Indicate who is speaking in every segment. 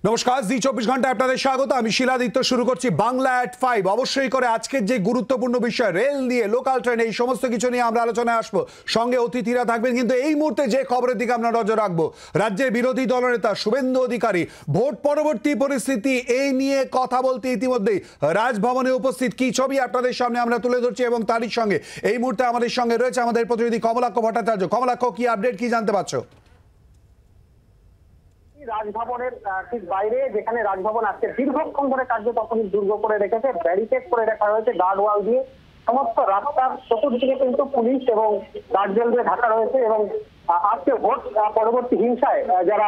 Speaker 1: নমস্কার, জি 24 ঘন্টা আপনাদের স্বাগত। আমি শিলাদিত্য শুরু করছি বাংলা এট 5। অবশ্যই করে আজকের যে গুরুত্বপূর্ণ বিষয় রেল নিয়ে, লোকাল ট্রেন, এই সমস্ত কিছু নিয়ে আমরা আলোচনায় আসবো। সঙ্গে অতিথিরা থাকবেন। কিন্তু এই মুহূর্তে যে খবরের দিকে আমরা নজর রাখবো, রাজ্যের বিরোধী দলনেতা শুভেন্দু অধিকারী ভোট পরবর্তী পরিস্থিতি এই নিয়ে কথা বলতে ইতিমধ্যেই রাজভবনে উপস্থিত। কি ছবি আপনাদের সামনে আমরা তুলে ধরছি এবং তারই সঙ্গে এই মুহূর্তে আমাদের সঙ্গে রয়েছে আমাদের প্রতিনিধি কমলাক্ষ ভট্টাচার্য। কমলাক্ষ, কি আপডেট, কি জানতে পারছো?
Speaker 2: রাজভবনের ঠিক বাইরে, যেখানে রাজভবন আজকে দীর্ঘক্ষণ ধরে কার্যত পুলিশ দুর্গ করে রেখেছে, ব্যারিকেড করে রাখা হয়েছে গার্ড ওয়াল দিয়ে। সমস্ত রাস্তার চতুর্দিকে কিন্তু পুলিশ এবং গার্ডরেল দিয়ে ঢাকা রয়েছে। এবং আজকে ভোট পরবর্তী হিংসায় যারা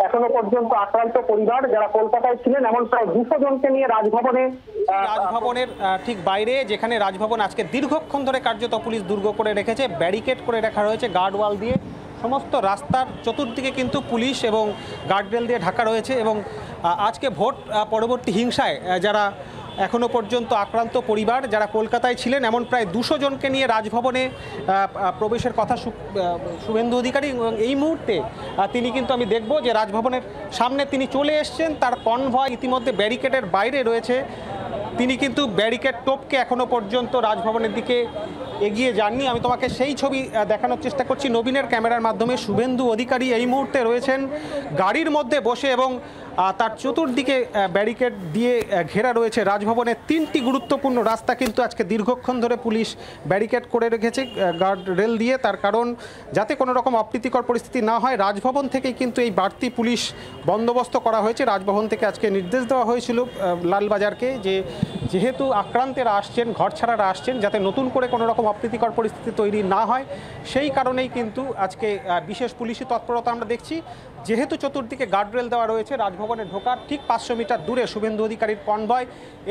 Speaker 2: এখনো পর্যন্ত আক্রান্ত পরিবার, যারা কলকাতায় ছিলেন, এমন প্রায় 200 জনকে নিয়ে রাজভবনের
Speaker 3: ঠিক বাইরে, যেখানে রাজভবন আজকে দীর্ঘক্ষণ ধরে কার্যত পুলিশ দুর্গ করে রেখেছে, ব্যারিকেড করে রাখা রয়েছে গার্ড ওয়াল দিয়ে। সমস্ত রাস্তার চতুর্দিকে কিন্তু পুলিশ এবং গার্ডরেল দিয়ে ঢাকা রয়েছে। এবং আজকে ভোট পরবর্তী হিংসায় যারা এখনো পর্যন্ত আক্রান্ত পরিবার, যারা কলকাতায় ছিলেন, এমন প্রায় 200 জনকে নিয়ে রাজভবনে প্রবেশের কথা শুভেন্দু অধিকারী। এবং এই মুহূর্তে তিনি কিন্তু, আমি দেখব যে রাজভবনের সামনে তিনি চলে এসছেন, তার কনভয় ইতিমধ্যে ব্যারিকেডের বাইরে রয়েছে। তিনি কিন্তু ব্যারিকেড টপকে এখনো পর্যন্ত রাজভবনের দিকে এগিয়ে যাননি। আমি তোমাকে সেই ছবি দেখানোর চেষ্টা করছি নবীনের ক্যামেরার মাধ্যমে। শুভেন্দু অধিকারী এই মুহূর্তে রয়েছেন গাড়ির মধ্যে বসে এবং তার চতুর্দিকে ব্যারিকেড দিয়ে ঘেরা রয়েছে রাজভবনের 3টি গুরুত্বপূর্ণ রাস্তা কিন্তু আজকে দীর্ঘক্ষণ ধরে পুলিশ ব্যারিকেড করে রেখেছে গার্ড রেল দিয়ে। তার কারণ যাতে কোনো রকম অপ্রীতিকর পরিস্থিতি না হয়, রাজভবন থেকেই কিন্তু এই বাড়তি পুলিশ বন্দোবস্ত করা হয়েছে। রাজভবন থেকে আজকে নির্দেশ দেওয়া হয়েছিল লালবাজারকে যে যেহেতু আক্রান্তেরা আসছেন, ঘরছাড়ারা আসছেন, যাতে নতুন করে কোনো রকম অপ্রীতিকর পরিস্থিতি তৈরি না হয়, সেই কারণেই কিন্তু আজকে বিশেষ পুলিশি তৎপরতা আমরা দেখছি। যেহেতু চতুর্দিকে গার্ডরেল দেওয়া রয়েছে, রাজভবনে ঢোকার ঠিক 500 মিটার দূরে শুভেন্দু অধিকারীর কনভয়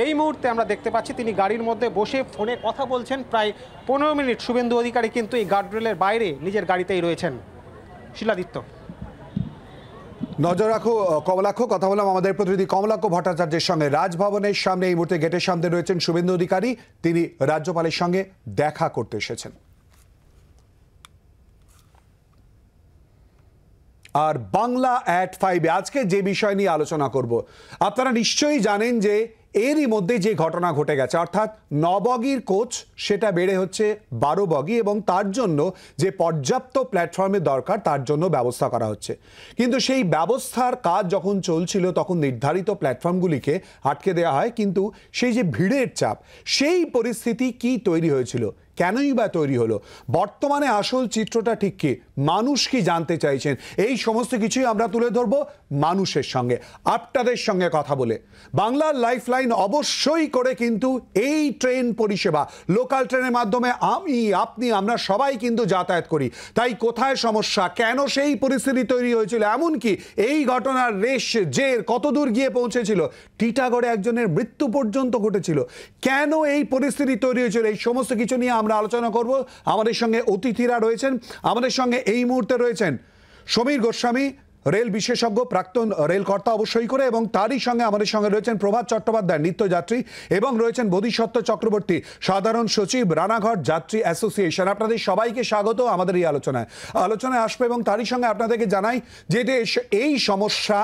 Speaker 3: এই মুহূর্তে আমরা দেখতে পাচ্ছি। তিনি গাড়ির মধ্যে বসে ফোনে কথা বলছেন। প্রায় 15 মিনিট শুভেন্দু অধিকারী কিন্তু এই গার্ডরেলের বাইরে নিজের গাড়িতেই রয়েছেন। শিলাদিত্য,
Speaker 1: নজর রাখো কমলাক্ষ। কথা বললাম আমাদের প্রতিনিধি কমলাক্ষ ভট্টাচার্যের সঙ্গে। রাজভবনের সামনে এই মুহূর্তে গেটের সামনে রয়েছেন শুভেন্দু অধিকারী। তিনি রাজ্যপালের সঙ্গে দেখা করতে এসেছেন। আর বাংলা এট 5 আজকে যে বিষয় নিয়ে আলোচনা করব, আপনারা নিশ্চয়ই জানেন যে এরই মধ্যে যে ঘটনা ঘটে গেছে, অর্থাৎ 9 বগির কোচ সেটা বেড়ে হচ্ছে 12 বগি এবং তার জন্য যে পর্যাপ্ত প্ল্যাটফর্মের দরকার তার জন্য ব্যবস্থা করা হচ্ছে। কিন্তু সেই ব্যবস্থার কাজ যখন চলছিল তখন নির্ধারিত প্ল্যাটফর্মগুলিকে আটকে দেওয়া হয়। কিন্তু সেই যে ভিড়ের চাপ, সেই পরিস্থিতি কি তৈরি হয়েছিল, কেনই বা তৈরি হলো, বর্তমানে আসল চিত্রটা ঠিক কি, মানুষ কি জানতে চাইছেন, এই সমস্ত কিছুই আমরা তুলে ধরবো মানুষের সঙ্গে, আপনাদের সঙ্গে কথা বলে। বাংলার লাইফলাইন অবশ্যই করে কিন্তু এই ট্রেন পরিষেবা, লোকাল ট্রেনের মাধ্যমে আমি, আপনি, আমরা সবাই কিন্তু যাতায়াত করি। তাই কোথায় সমস্যা, কেন সেই পরিস্থিতি তৈরি হয়েছিল, এমনকি এই ঘটনার রেশ জের কতদূর গিয়ে পৌঁছেছিল, টিটাগড়ে একজনের মৃত্যু পর্যন্ত ঘটেছিল, কেন এই পরিস্থিতি তৈরি হয়েছিল, এই সমস্ত কিছু নিয়ে আমরা আলোচনা করব। আমাদের সঙ্গে অতিথিরা রয়েছেন। আমাদের সঙ্গে এই মুহূর্তে রয়েছেন সমীর গোস্বামী, রেল বিশেষজ্ঞ, প্রাক্তন রেল কর্তা অবশ্যই করে, এবং তারই সঙ্গে আমাদের সঙ্গে রয়েছেন প্রভাত চট্টোপাধ্যায়, নিত্যযাত্রী, এবং রয়েছেন বোধিসত্ত্ব চক্রবর্তী, সাধারণ সচিব, রানাঘাট যাত্রী অ্যাসোসিয়েশন। আপনাদের সবাইকে স্বাগত আমাদের এই আলোচনায় আসবে। এবং তারই সঙ্গে আপনাদেরকে জানাই যে এই সমস্যা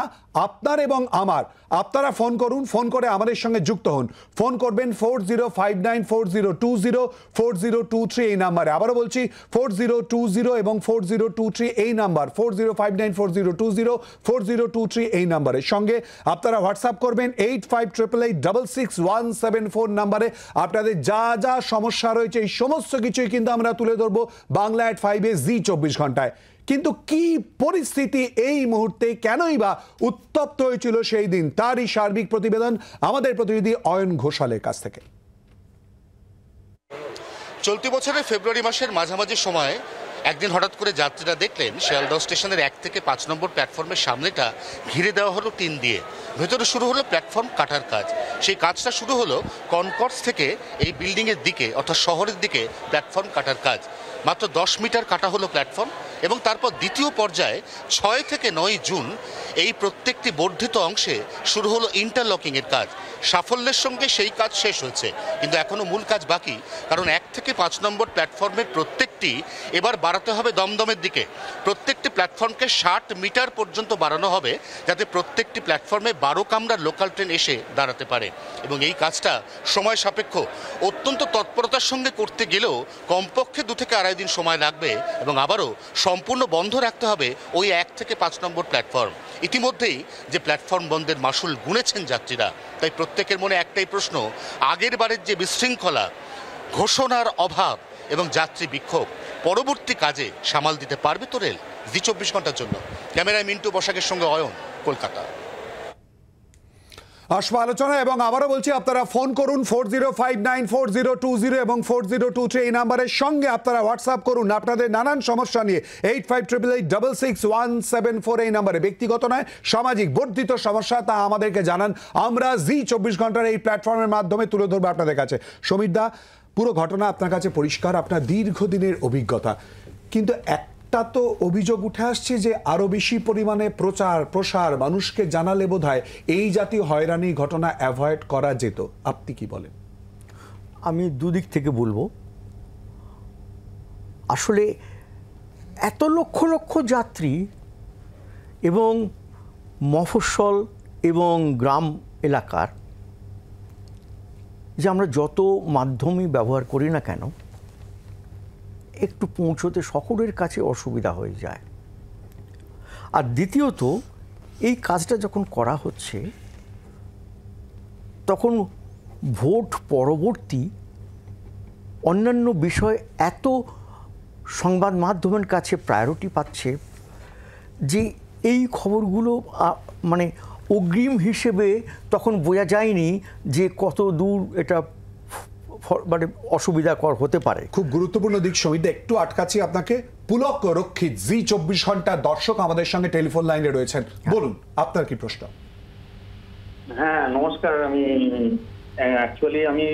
Speaker 1: আপনার এবং আমার, আপনারা ফোন করুন, ফোন করে আমাদের সঙ্গে যুক্ত হন। ফোন করবেন 40594020 4023 এই নাম্বারে। আবারও বলছি 4020 এবং 4023 এই নাম্বার, 40594020 4023 এই নাম্বারের সঙ্গে আপনারা হোয়াটসঅ্যাপ করবেন 8588866174 নাম্বারে। আপনাদের যা যা সমস্যা রয়েছে এই সমস্ত কিছুই কিন্তু আমরা তুলে ধরবো বাংলা এট 5 জি 24 ঘন্টায়। কিন্তু কি পরিস্থিতি এই মুহূর্তে, কেনই বা উত্তপ্ত হয়েছিল সেই দিন, তারই সার্বিক প্রতিবেদন আমাদের প্রতিনিধি অয়ন ঘোষালের কাছ থেকে।
Speaker 4: চলতি বছরের ফেব্রুয়ারি মাসের মাঝামাঝি সময়ে একদিন হঠাৎ করে যাত্রীরা দেখলেন শিয়ালদহ স্টেশনের 1 থেকে 5 নম্বর প্ল্যাটফর্মের সামনেটা ঘিরে দেওয়া হলো টিন দিয়ে। ভেতরে শুরু হলো প্ল্যাটফর্ম কাটার কাজ। সেই কাজটা শুরু হলো কনকর্স থেকে এই বিল্ডিংয়ের দিকে, অর্থাৎ শহরের দিকে প্ল্যাটফর্ম কাটার কাজ। মাত্র 10 মিটার কাটা হলো প্ল্যাটফর্ম এবং তারপর দ্বিতীয় পর্যায়ে 6 থেকে 9 জুন এই প্রত্যেকটি বর্ধিত অংশে শুরু হলো ইন্টারলকিংয়ের কাজ। সাফল্যের সঙ্গে সেই কাজ শেষ হয়েছে, কিন্তু এখনো মূল কাজ বাকি। কারণ 1 থেকে 5 নম্বর প্ল্যাটফর্মের প্রত্যেকটি এবার বাড়াতে হবে দমদমের দিকে। প্রত্যেকটি প্ল্যাটফর্মকে 60 মিটার পর্যন্ত বাড়ানো হবে, যাতে প্রত্যেকটি প্ল্যাটফর্মে 12 কামরার লোকাল ট্রেন এসে দাঁড়াতে পারে। এবং এই কাজটা সময় সাপেক্ষ, অত্যন্ত তৎপরতার সঙ্গে করতে গেলেও কমপক্ষে 2 থেকে আড়াই দিন সময় লাগবে, এবং আবারও সম্পূর্ণ বন্ধ রাখতে হবে ওই 1 থেকে 5 নম্বর প্ল্যাটফর্ম। ইতিমধ্যেই যে প্ল্যাটফর্ম বন্ধের মাসুল গুনেছেন যাত্রীরা, তাই প্রত্যেকের মনে একটাই প্রশ্ন, আগের বারের যে বিশৃঙ্খলা, ঘোষণার অভাব এবং যাত্রী বিক্ষোভ, পরবর্তী কাজে সামাল দিতে পারবে তো রেল? জি 24 ঘন্টার জন্য ক্যামেরায় মিন্টু বসাকের সঙ্গে অয়ন, কলকাতা।
Speaker 1: আসবো আলোচনা, এবং আবারও বলছি আপনারা ফোন করুন 40594020 এবং 4023 এই নাম্বারের সঙ্গে আপনারা হোয়াটসঅ্যাপ করুন আপনাদের নানান সমস্যা নিয়ে 8588666174 এই নাম্বারে। ব্যক্তিগত নয়, সামাজিক বর্ধিত সমস্যা, তা আমাদেরকে জানান, আমরা জি 24 ঘন্টার এই প্ল্যাটফর্মের মাধ্যমে তুলে ধরবো আপনাদের কাছে। সমীর দা, পুরো ঘটনা আপনার কাছে পরিষ্কার, আপনার দীর্ঘদিনের অভিজ্ঞতা, কিন্তু একটা তো অভিযোগ উঠে আসছে যে আরো বেশি পরিমাণে প্রচার প্রসার মানুষকে জানালে বোধহয় এই জাতীয় হয়রানি ঘটনা অ্যাভয়েড করা যেত। আপনি কি বলেন?
Speaker 5: আমি দুদিক থেকে বলবো। আসলে এত লক্ষ লক্ষ যাত্রী এবং মফস্বল এবং গ্রাম এলাকার, যে আমরা যত মাধ্যমই ব্যবহার করি না কেন, একটু পৌঁছতে সকলের কাছে অসুবিধা হয়ে যায়। আর দ্বিতীয়ত, এই কাজটা যখন করা হচ্ছে তখন ভোট পরবর্তী অন্যান্য বিষয় এত সংবাদ মাধ্যমের কাছে প্রায়োরিটি পাচ্ছে যে এই খবরগুলো মানে অগ্রিম হিসেবে তখন বোঝা যায়নি যে কত দূর এটা মানে অসুবিধাকর হতে পারে।
Speaker 1: খুব গুরুত্বপূর্ণ দিক সমীর, একটু আটকাচ্ছি আপনাকে। পুলক রক্ষিত, জি 24 ঘন্টার দর্শক আমাদের সঙ্গে টেলিফোন লাইনে রয়েছেন, বলুন আপনার কি প্রশ্ন?
Speaker 6: হ্যাঁ নমস্কার, আমি অ্যাকচুয়ালি আমি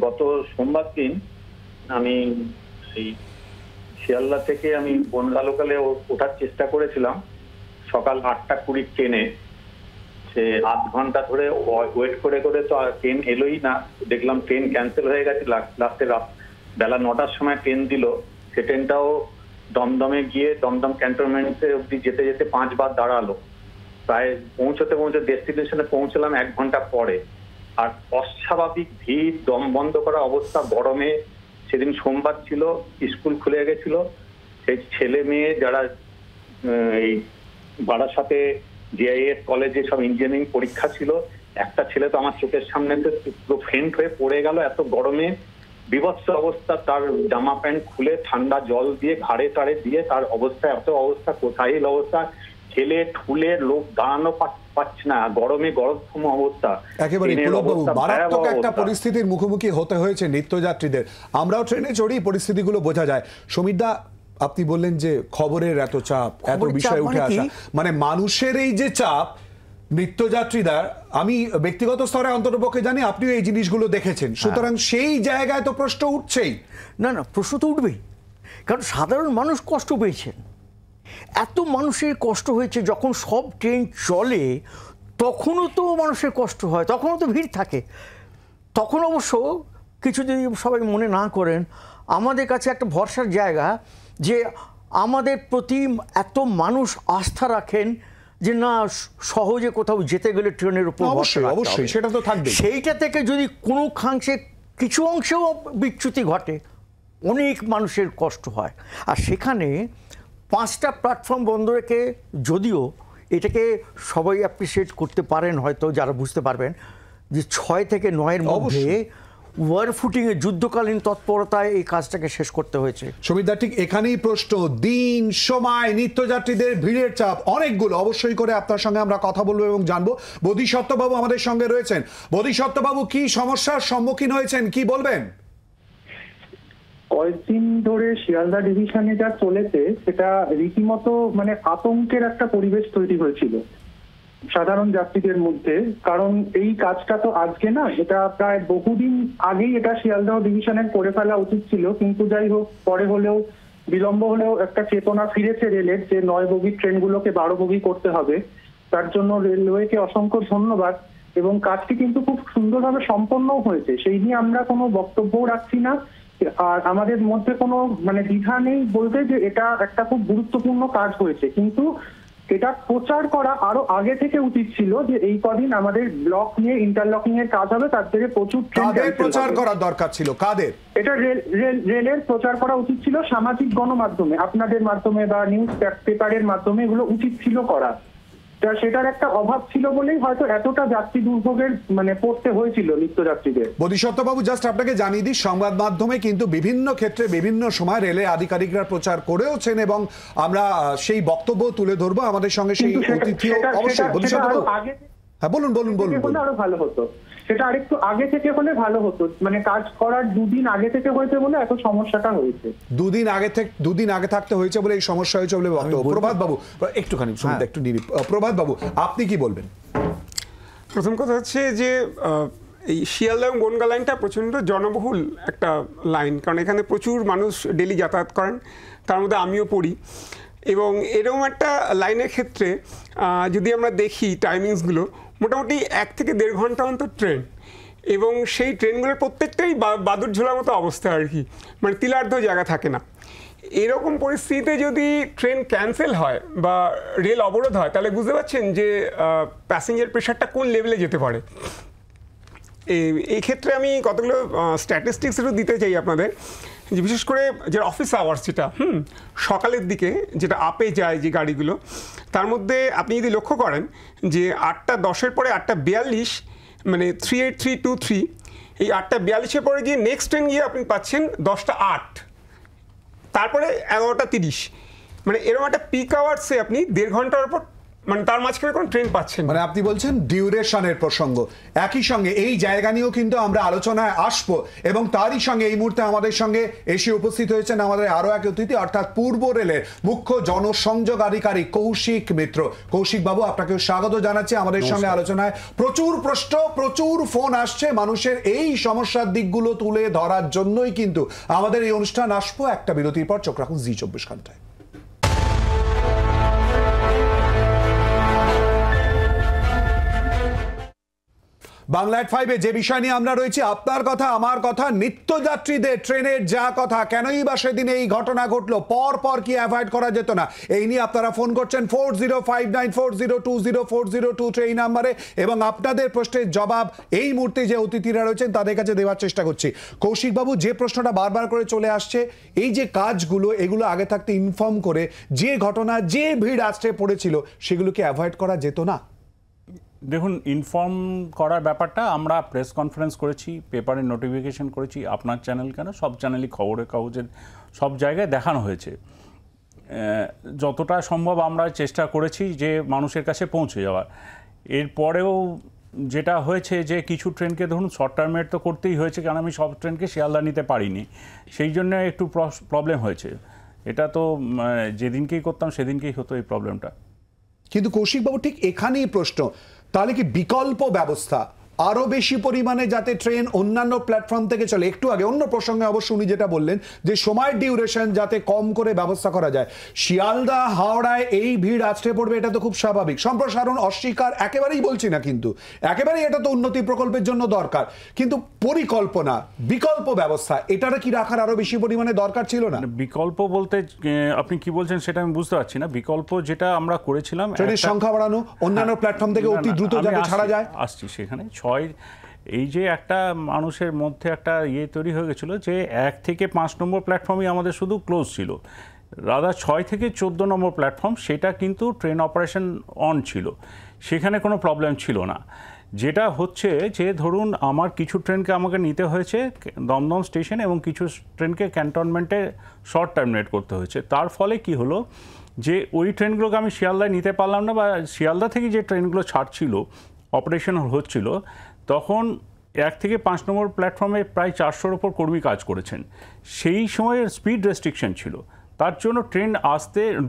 Speaker 6: গত সোমবার দিন আমি এই শিয়ালদা থেকে আমি বনগা লোকালে ওঠার চেষ্টা করেছিলাম সকাল 8টা 20 ট্রেনে। সে আধ ঘন্টা ধরে ওয়েট করে করে তো আর ট্রেন এলোই না, দেখলাম ট্রেন ক্যান্সেল হয়ে গেছে। লাস্টে বেলা 9টার সময় ট্রেন দিল, সে ট্রেনটাও দমদমে গিয়ে দমদম ক্যান্টনমেন্টে অব্দি যেতে যেতে 5 বার দাঁড়ালো। প্রায় পৌঁছতে ডেস্টিনেশনে পৌঁছলাম 1 ঘন্টা পরে। আর অস্বাভাবিক ভিড়, দম বন্ধ করা অবস্থা, গরমে। সেদিন সোমবার ছিল, স্কুল খুলে গেছিল। সেই ছেলে মেয়ে যারা এই বারাসাতে জিআইএস কলেজে সব ইঞ্জিনিয়ারিং পরীক্ষা ছিল, একটা ছেলে তো আমার চোখের সামনে পুরো ফেন্ট হয়ে পড়ে গেল এত গরমে। বিভৎস অবস্থা, তার জামা প্যান্ট খুলে ঠান্ডা জল দিয়ে ঘাড়ে টাড়ে দিয়ে তার অবস্থা, এত অবস্থা, কোথায় অবস্থা, ঠেলে ঠুলে লোক দাঁড়ানো পাচ্ছে না, গরমে গরমক্ষম অবস্থা।
Speaker 1: একেবারে পুলকবাবু, মারাত্মক একটা পরিস্থিতির মুখোমুখি হতে হয়েছে নিত্যযাত্রীদের। আমরাও ট্রেনে চড়ি, পরিস্থিতিগুলো বোঝা যায়। সমীরদা, আপনি বললেন যে খবরের এত চাপ, এত বিষয় উঠে আসা, মানে মানুষের এই যে চাপ, নিত্যযাত্রীদের, আমি ব্যক্তিগত স্তরে অন্ততপক্ষে জানি আপনিও এই জিনিসগুলো দেখেছেন, সুতরাং সেই জায়গায় তো প্রশ্ন উঠছেই।
Speaker 5: না না, প্রশ্ন তো উঠবেই, কারণ সাধারণ মানুষ কষ্ট পেয়েছেন। এত মানুষের কষ্ট হয়েছে, যখন সব ট্রেন চলে তখনও তো মানুষের কষ্ট হয়, তখনও তো ভিড় থাকে। তখন অবশ্য কিছু যদি সবাই মনে না করেন, আমাদের কাছে একটা ভরসার জায়গা যে আমাদের প্রতি এত মানুষ আস্থা রাখেন যে না, সহজে কোথাও যেতে গেলে ট্রেনের উপর
Speaker 1: অবশ্যই সেটা তো থাকবে।
Speaker 5: সেইটা থেকে যদি কোনো খাংশে কিছু অংশেও বিচ্যুতি ঘটে, অনেক মানুষের কষ্ট হয়। আর সেখানে 5টা প্ল্যাটফর্ম বন্ধ রেখে, যদিও এটাকে সবাই অ্যাপ্রিসিয়েট করতে পারেন হয়তো, যারা বুঝতে পারবেন যে 6 থেকে 9-এর মধ্যে ওয়ার ফুটিংয়ে যুদ্ধকালীন তৎপরতায় এই কাজটাকে শেষ করতে হয়েছে।
Speaker 1: সুবিধা, ঠিক এখানেই প্রশ্ন, দিন, সময়, নিত্যযাত্রীদের ভিড়ের চাপ অনেকগুলো, অবশ্যই করে আপনার সঙ্গে আমরা কথা বলবো এবং জানবো। বোধিসত্ত্ববাবু আমাদের সঙ্গে রয়েছেন। বোধিসত্ত্ববাবু, কি সমস্যার সম্মুখীন হয়েছেন, কি বলবেন?
Speaker 7: কয়েকদিন ধরে শিয়ালদা ডিভিশনে যা চলেছে সেটা রীতিমতো মানে আতঙ্কের একটা পরিবেশ তৈরি হয়েছিল সাধারণ যাত্রীদের মধ্যে। কারণ এই কাজটা তো আজকে না, এটা প্রায় বহুদিন আগেই এটা শিয়ালদহ ডিভিশনের করে ফেলা উচিত ছিল, কিন্তু যাই হোক পরে হলেও বিলম্ব হলেও একটা চেতনা ফিরেছে রেলের যে 9 বগির ট্রেনগুলোকে 12 বগি করতে হবে। তার জন্য রেলওয়েকে অসংখ্য ধন্যবাদ। এবং কাজটি কিন্তু খুব সুন্দরভাবে সম্পন্নও হয়েছে, সেই নিয়ে আমরা কোনো বক্তব্যও রাখছি না। আর আমাদের মধ্যে কোনো মানে দ্বিধা নেই বলতে যে এটা একটা খুব গুরুত্বপূর্ণ কাজ হয়েছে, কিন্তু এটা প্রচার করা আরো আগে থেকে উচিত ছিল যে এই কদিন আমাদের ব্লক নিয়ে ইন্টারলকিং এর কাজ হবে, তার থেকে প্রচুর
Speaker 1: কাদের প্রচার করার দরকার ছিল? কাদের?
Speaker 7: এটা রেলের প্রচার করা উচিত ছিল, সামাজিক গণমাধ্যমে, আপনাদের মাধ্যমে বা নিউজ পেপারের মাধ্যমে এগুলো উচিত ছিল করা। সেটার একটা অভাব ছিল বলেই হয়তো এতটা যাত্রী দুর্ভোগের মানে পড়তে হয়েছিল নিত্যযাত্রীদের।
Speaker 1: বোধিসত্ত্ব বাবু, জাস্ট আপনাকে জানিয়ে দিই, সংবাদ মাধ্যমে কিন্তু বিভিন্ন ক্ষেত্রে বিভিন্ন সময় রেলের আধিকারিকরা প্রচার করেওছেন এবং আমরা সেই বক্তব্য তুলে ধরবো। আমাদের সঙ্গে সেই অতিথিও অবশ্যই। বোধিসত্ত্ব বাবু, হ্যাঁ বলুন বলুন বলুন।
Speaker 7: আরো ভালো হতো, সেটা আরেকটু আগে থেকে হলে ভালো হতো, মানে কাজ করার 2 দিন আগে থেকে হয়েছে বলে এত সমস্যাটা হয়েছে।
Speaker 1: 2 দিন আগে থাকতে হয়েছে বলে এই সমস্যা হয়েছে বলে বক্তব্য। প্রভাত বাবু একটুখানি শুনুন, একটু নিরি। প্রভাত বাবু, আপনি কি বলবেন?
Speaker 8: প্রথম কথা হচ্ছে যে এই শিয়ালদা এবং বনগাঁ লাইনটা প্রচণ্ড জনবহুল একটা লাইন, কারণ এখানে প্রচুর মানুষ ডেলি যাতায়াত করেন, তার মধ্যে আমিও পড়ি। এবং এরকম একটা লাইনের ক্ষেত্রে যদি আমরা দেখি টাইমিংসগুলো, মোটামুটি 1 থেকে 1.5 ঘন্টা অন্তর ট্রেন, এবং সেই ট্রেনগুলোর প্রত্যেকটাই বাদুড় ঝোলার মতো অবস্থা আর কি, মানে তিলার্ধ জায়গা থাকে না। এরকম পরিস্থিতিতে যদি ট্রেন ক্যান্সেল হয় বা রেল অবরোধ হয়, তাহলে বুঝতে পারছেন যে প্যাসেঞ্জার প্রেশারটা কোন লেভেলে যেতে পারে। এই ক্ষেত্রে আমি কতগুলো স্ট্যাটিস্টিক্স একটু দিতে চাই আপনাদের, যে বিশেষ করে যে অফিস আওয়ার্স, যেটা সকালের দিকে যেটা আপে যায় যে গাড়িগুলো, তার মধ্যে আপনি যদি লক্ষ্য করেন যে 8:10 পরে 8:42, মানে 38323, এই 8:42 পরে গিয়ে নেক্সট ট্রেন গিয়ে আপনি পাচ্ছেন 10:08, তারপরে 11:30, মানে এরকম একটা পিক আওয়ার্সে আপনি 1.5 ঘন্টার উপর, মানে তার মাঝখানে কোনো ট্রেন পাচ্ছেন।
Speaker 1: মানে আপনি বলছেন ডিউরেশনের প্রসঙ্গ। একই সঙ্গে এই জায়গা নিয়েও কিন্তু আমরা আলোচনায় আসবো, এবং তারই সঙ্গে এই মুহূর্তে আমাদের সঙ্গে এসে উপস্থিত হয়েছেন আমাদের আরো এক অতিথি, অর্থাৎ পূর্ব রেলের মুখ্য জনসংযোগ আধিকারিক কৌশিক মিত্র। কৌশিক বাবু, আপনাকেও স্বাগত জানাচ্ছি আমাদের সঙ্গে আলোচনায়। প্রচুর প্রশ্ন, প্রচুর ফোন আসছে মানুষের এই সমস্যার দিকগুলো তুলে ধরার জন্যই কিন্তু আমাদের এই অনুষ্ঠান। আসবো একটা বিরতির পর, চোখ রাখুন জি 24 ঘন্টায়। বাংলা এট 5-এ যে বিষয় নিয়ে আমরা রয়েছি, আপনার কথা আমার কথা, নিত্যযাত্রীদের ট্রেনের যা কথা, কেনই বা সেদিনে এই ঘটনা ঘটলো, পর কি অ্যাভয়েড করা যেত না, এই নিয়ে আপনারা ফোন করছেন 405940204023 এই নাম্বারে, এবং আপনাদের প্রশ্নের জবাব এই মুহূর্তে যে অতিথিরা রয়েছেন তাদের কাছে দেওয়ার চেষ্টা করছি। কৌশিক বাবু, যে প্রশ্নটা বারবার করে চলে আসছে, এই যে কাজগুলো, এগুলো আগে থাকতে ইনফর্ম করে যে ঘটনা, যে ভিড় আছড়ে পড়েছিল, সেগুলোকে অ্যাভয়েড করা যেত না?
Speaker 9: দেখুন, ইনফর্ম করার ব্যাপারটা আমরা প্রেস কনফারেন্স করেছি, পেপারে নোটিফিকেশন করেছি, আপনার চ্যানেল কেন সব চ্যানেলই, খবরের কাগজের সব জায়গায় দেখানো হয়েছে। যতটা সম্ভব আমরা চেষ্টা করেছি যে মানুষের কাছে পৌঁছে যাওয়ার। এরপরেও যেটা হয়েছে যে কিছু ট্রেনকে ধরুন শর্ট টার্মের তো করতেই হয়েছে, কারণ আমি সব ট্রেনকে শিয়ালদা নিতে পারিনি, সেই জন্য একটু প্রবলেম হয়েছে। এটা তো যেদিনকেই করতাম সেদিনকেই হতো এই প্রবলেমটা।
Speaker 1: কিন্তু কৌশিক বাবু, ঠিক এখানেই প্রশ্ন, তাহলে কি বিকল্প ব্যবস্থা আরো বেশি পরিমাণে যাতে ট্রেন অন্যান্য প্ল্যাটফর্ম থেকে চলে? একটু আগে অন্য প্রসঙ্গে অবশ্য উনি যেটা বললেন যে সময়ের ডিউরেশন যাতে কম করে ব্যবস্থা করা যায়। শিয়ালদা হাওড়ায় এই ভিড় আছড়ে পড়বে, এটা তো খুব স্বাভাবিক। সম্প্রসারণ অস্বীকার একেবারেই বলছি না, কিন্তু একেবারেই এটা তো উন্নতি প্রকল্পের জন্য দরকার, কিন্তু পরিকল্পনা, বিকল্প ব্যবস্থা, এটার কি রাখার আরো বেশি পরিমাণে দরকার ছিল না?
Speaker 9: বিকল্প বলতে আপনি কি বলছেন সেটা আমি বুঝতে পারছি না। বিকল্প যেটা আমরা করেছিলাম,
Speaker 1: ট্রেনের সংখ্যা বাড়ানো, অন্যান্য প্ল্যাটফর্ম থেকে অতি দ্রুত যাতে ছাড়া যায়।
Speaker 9: আসছি সেখানে। এই যে একটা মানুষের মধ্যে একটা তৈরি হয়ে গেছিলো যে 1 থেকে 5 নম্বর প্ল্যাটফর্মই আমাদের শুধু ক্লোজ ছিল, রাদা 6 থেকে 14 নম্বর প্ল্যাটফর্ম সেটা কিন্তু ট্রেন অপারেশন অন ছিল, সেখানে কোনো প্রবলেম ছিল না। যেটা হচ্ছে যে ধরুন আমার কিছু ট্রেনকে আমাকে নিতে হয়েছে দমদম স্টেশন এবং কিছু ট্রেনকে ক্যান্টনমেন্টে শর্ট টার্মিনেট করতে হয়েছে। তার ফলে কি হলো যে ওই ট্রেনগুলোকে আমি শিয়ালদায় নিতে পারলাম না, বা শিয়ালদা থেকে যে ট্রেনগুলো ছাড়ছিল, অপারেশন হচ্ছিল, তখন 1 থেকে 5 নম্বর প্ল্যাটফর্মে প্রায় 400-র ওপর কর্মী কাজ করেছেন। সেই সময়ের স্পিড রেস্ট্রিকশন ছিল, তার জন্য ট্রেন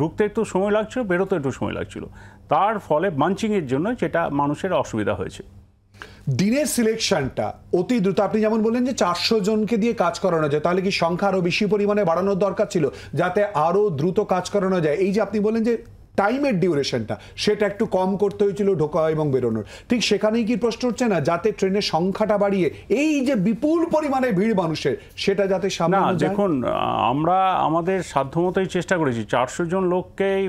Speaker 9: ঢুকতে একটু সময় লাগছিল, বেরোতে একটু সময় লাগছিল, তার ফলে বাঞ্চিংয়ের জন্য যেটা মানুষের অসুবিধা হয়েছে।
Speaker 1: দিনের সিলেকশনটা অতি দ্রুত, আপনি যেমন বললেন যে 400 জনকে দিয়ে কাজ করানো যায়, তাহলে কি সংখ্যা আরো বেশি পরিমাণে বাড়ানোর দরকার ছিল যাতে আরো দ্রুত কাজ করানো যায়? এই যে আপনি বললেন যে টাইমের ডিউরেশনটা সেটা একটু কম করতে হয়েছিল ঢোকা এবং বেরোনোর। ঠিক সেখানেই কি প্রশ্ন উঠছে না, যাতে ট্রেনের সংখ্যাটা বাড়িয়ে এই যে বিপুল পরিমাণে ভিড় মানুষের সেটা যাতে সামলানো যায়?
Speaker 9: দেখুন, আমরা আমাদের সাধ্যমতোই চেষ্টা করেছি। 400 জন লোককেই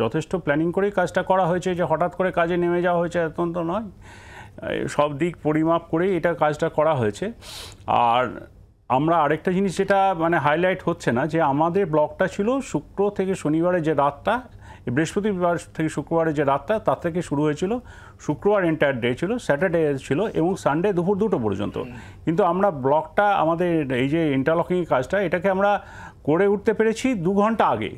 Speaker 9: যথেষ্ট প্ল্যানিং করেই কাজটা করা হয়েছে, যে হঠাৎ করে কাজে নেমে যাওয়া হয়েছে এমন তো নয়। সব দিক পরিমাপ করেই এটা কাজটা করা হয়েছে। আর আমরা আরেকটা জিনিস যেটা মানে হাইলাইট হচ্ছে না, যে আমাদের ব্লকটা ছিল শুক্র থেকে শনিবারে যে রাতটা, বৃহস্পতিবার থেকে শুক্রবারে যে রাতটা, তার থেকে শুরু হয়েছিল। শুক্রবার এন্টায়ার ডে ছিল, স্যাটারডে ছিল এবং সানডে দুপুর 2টো পর্যন্ত। কিন্তু আমরা ব্লকটা আমাদের এই যে ইন্টারলকিং কাজটা, এটাকে আমরা করে উঠতে পেরেছি 2 ঘন্টা আগে।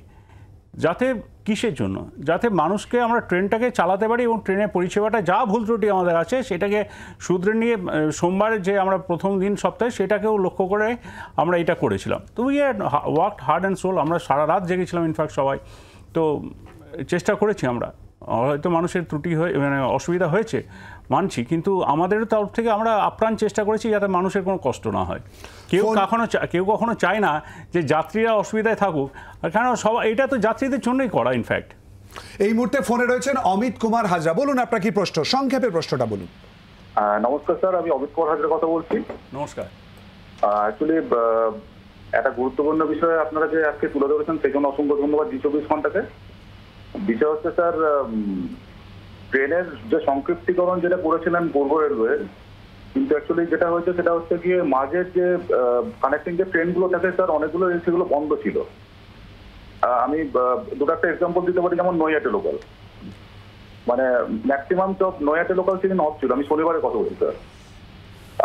Speaker 9: যাতে কিসের জন্য? যাতে মানুষকে আমরা ট্রেনটাকে চালাতে পারি এবং ট্রেনের পরিষেবাটা যা ভুল ত্রুটি আমাদের আছে সেটাকে শুধরে নিয়ে সোমবার যে আমরা প্রথম দিন সপ্তাহে সেটাকেও লক্ষ্য করে আমরা এটা করেছিলাম। তো we had worked hard and soul. আমরা সারা রাত জেগেছিলাম ইনফ্যাক্ট সবাই। তো চেষ্টা করেছি আমরা, হয়তো মানুষের ত্রুটি হয়ে মানে অসুবিধা হয়েছে মানছি, কিন্তু আমাদের তরফ থেকে আমরা আপ্রাণ চেষ্টা করেছি যাতে মানুষের কোনো কষ্ট না হয়। কেউ কখনো চায় না যে যাত্রীরা অসুবিধায় থাকুক, আর কারণ সবাই এটা তো যাত্রীদের জন্যই করা। ইনফ্যাক্ট
Speaker 1: এই মুহূর্তে ফোনে রয়েছেন অমিত কুমার হাজরা। বলুন আপনার কি প্রশ্ন, সংক্ষেপে প্রশ্নটা বলুন।
Speaker 6: নমস্কার স্যার, আমি অমিত কুমার হাজরা কথা বলছি।
Speaker 9: নমস্কার।
Speaker 6: অ্যাকচুয়ালি একটা গুরুত্বপূর্ণ বিষয় আপনারা যে আজকে তুলে ধরেছেন সেই জন্য অসংখ্য ধন্যবাদ জি24 ঘন্টাকে। বিষয় হচ্ছে স্যার, ট্রেনের যে সংক্ষিপ্তীকরণ যেটা করেছিলেন পূর্ব রেলওয়ে, কিন্তু অ্যাকচুয়ালি যেটা হয়েছে সেটা হচ্ছে গিয়ে মাঝের যে কানেক্টিং যে ট্রেনগুলো থাকে স্যার, অনেকগুলো সেগুলো বন্ধ ছিল। আমি দুটো একটা এক্সাম্পল দিতে পারি, যেমন নৈহাটি লোকাল, মানে ম্যাক্সিমাম সব নৈহাটি লোকাল সেদিন অফ ছিল। আমি শনিবারে কথা বলছি স্যার।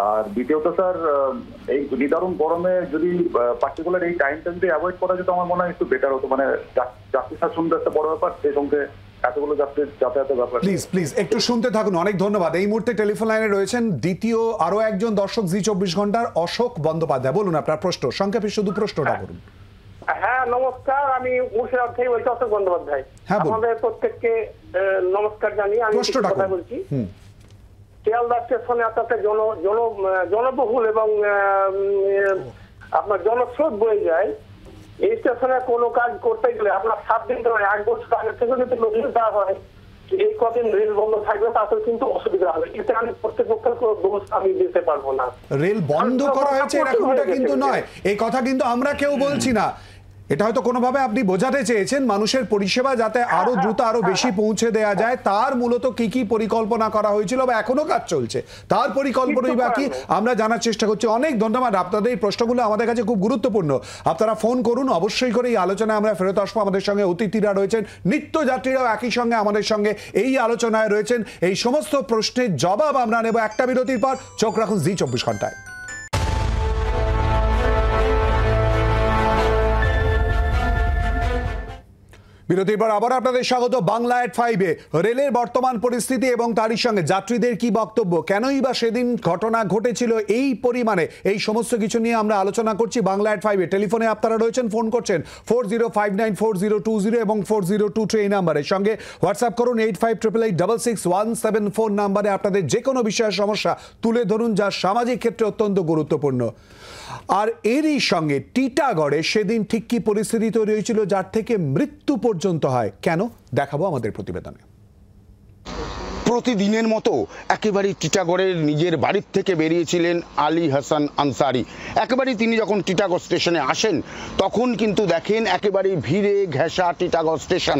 Speaker 6: আর দ্বিতীয়ত স্যার, এই নিদারুণ গরমে যদি পার্টিকুলার এই টাইমটা যদি অ্যাভয়েড করা যেত আমার মনে হয় একটু বেটার হতো। মানে যাত্রী স্বাচ্ছন্দ্য একটা বড় ব্যাপার, সেই সঙ্গে এতগুলো যাতায়াতের ব্যাপার।
Speaker 1: প্লিজ একটু শুনতে থাকুন, অনেক ধন্যবাদ। এই মুহূর্তে টেলিফোন লাইনে রয়েছেন দ্বিতীয় আরো একজন দর্শক জি24 ঘন্টার, অশোক বন্দ্যোপাধ্যায়। বলুন আপনার প্রশ্ন, সংক্ষেপে শুধু প্রশ্নটা করুন।
Speaker 2: হ্যাঁ নমস্কার, আমি মুর্শিদাবাদ থেকে বলছি, অশোক বন্দ্যোপাধ্যায়। আমাদের প্রত্যেককে নমস্কার জানিয়ে আমি কথা বলছি। শিয়ালদা স্টেশনে একটা জনবহুল এবং আপনার জনস্রোত বয়ে যায়। এই স্টেশনে কোনো কাজ করতে গেলে আপনার 7 দিন ধরে 1 বছর আগে থেকে যদি নোটিশ দেওয়া হয় এই কদিন রেল বন্ধ থাকবে, তাতে কিন্তু অসুবিধা হবে। এতে আমি কর্তৃপক্ষের কোনো ব্যবস্থা আমি দিতে পারবো না।
Speaker 1: রেল বন্ধ করা হয়েছে এরকমটা কিন্তু নয়, এই কথা কিন্তু আমরা কেউ বলছি না। এটা হয়তো কোনোভাবে আপনি বোঝাতে চেয়েছেন মানুষের পরিষেবা যাতে আরো দ্রুত আরো বেশি পৌঁছে দেওয়া যায়, তার মূলত কি কি পরিকল্পনা করা হয়েছিল বা এখনো কাজ চলছে তার পরিকল্পনাই বাকি আমরা জানার চেষ্টা করছি। অনেক ধন্যবাদ, আপনাদের এই প্রশ্নগুলো আমাদের কাছে খুব গুরুত্বপূর্ণ। আপনারা ফোন করুন, অবশ্যই করে এই আলোচনায় আমরা ফেরত আসবো। আমাদের সঙ্গে অতিথিরা রয়েছেন, নিত্যযাত্রীরাও একই সঙ্গে আমাদের সঙ্গে এই আলোচনায় রয়েছেন। এই সমস্ত প্রশ্নের জবাব আমরা নেব একটা বিরতির পর। চোখ রাখুন জি24 ঘন্টায়। বিরতির পর আবার আপনাদের স্বাগত বাংলা এট 5-এ। রেলের বর্তমান পরিস্থিতি এবং তারই সঙ্গে যাত্রীদের কি বক্তব্য, কেনই বা সেদিন ঘটনা ঘটেছিল এই পরিমাণে, এই সমস্ত কিছু নিয়ে আমরা আলোচনা করছি বাংলা এট 5-এ। টেলিফোনে আপনারা রয়েছেন, ফোন করছেন 40594020 এবং 4023 এই নাম্বারের সঙ্গে। হোয়াটসঅ্যাপ করুন 8588866174 নাম্বারে আপনাদের যে কোনো বিষয়ের সমস্যা তুলে ধরুন, যা সামাজিক ক্ষেত্রে অত্যন্ত গুরুত্বপূর্ণ। আর এরই সঙ্গে টিটাগড়ে সেদিন ঠিক কি পরিস্থিতি তৈরি হয়েছিল যার থেকে মৃত্যু পর্যন্ত হয়, কেন দেখাবো আমাদের প্রতিবেদনে।
Speaker 10: প্রতিদিনের মতো একেবারেই টিটাগড়ের নিজের বাড়ির থেকে বেরিয়েছিলেন আলী হাসান আনসারি। একেবারেই তিনি যখন টিটাগড় স্টেশনে আসেন তখন কিন্তু দেখেন একেবারেই ভিড়ে ঘেঁষা টিটাগড় স্টেশন,